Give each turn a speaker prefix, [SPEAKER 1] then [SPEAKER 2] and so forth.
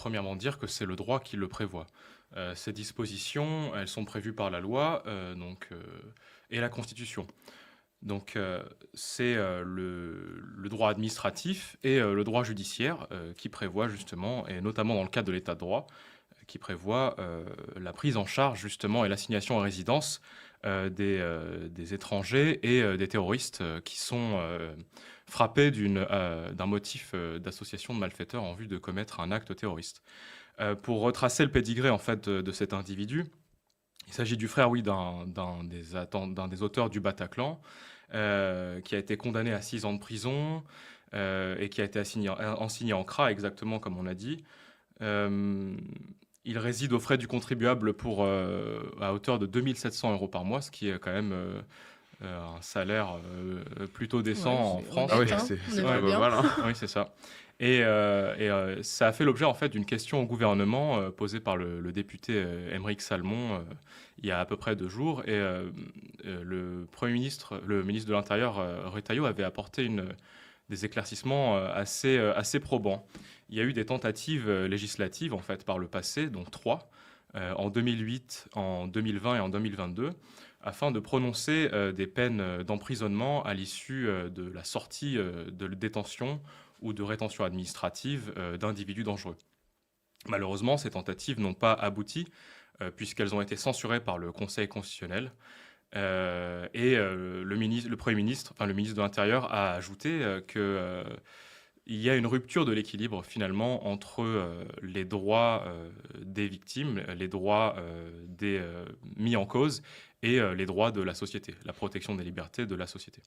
[SPEAKER 1] premièrement dire que c'est le droit qui le prévoit. Ces dispositions, elles sont prévues par la loi, et la Constitution. Donc, c'est le droit administratif et le droit judiciaire qui prévoit justement, et notamment dans le cadre de l'état de droit, qui prévoit la prise en charge justement et l'assignation à résidence des étrangers et des terroristes qui sont frappés d'un motif d'association de malfaiteurs en vue de commettre un acte terroriste. Pour retracer le pédigré en fait de cet individu, il s'agit du frère, oui, d'un des auteurs du Bataclan, qui a été condamné à 6 ans de prison et qui a été assigné en CRA, exactement comme on a dit. Euh, il réside aux frais du contribuable à hauteur de 2 700 euros par mois, ce qui est quand même un salaire plutôt décent
[SPEAKER 2] Ouais,
[SPEAKER 1] en
[SPEAKER 2] c'est
[SPEAKER 1] France.
[SPEAKER 3] Ah oui,
[SPEAKER 2] honnête, hein, on
[SPEAKER 3] c'est
[SPEAKER 2] aimerait
[SPEAKER 3] pas
[SPEAKER 2] bien.
[SPEAKER 3] mal, hein.
[SPEAKER 1] Oui, c'est ça. Et ça a fait l'objet en fait d'une question au gouvernement posée par le député Aymeric Salmon il y a à peu près 2 jours. Le ministre de l'Intérieur, Retailleau, avait apporté des éclaircissements assez probants. Il y a eu des tentatives législatives en fait par le passé, donc 3, en 2008, en 2020 et en 2022, afin de prononcer des peines d'emprisonnement à l'issue de la sortie de détention ou de rétention administrative d'individus dangereux. Malheureusement, ces tentatives n'ont pas abouti puisqu'elles ont été censurées par le Conseil constitutionnel. Le Premier ministre, enfin le ministre de l'Intérieur, a ajouté que il y a une rupture de l'équilibre finalement entre les droits des victimes, les droits des mis en cause et les droits de la société, la protection des libertés de la société.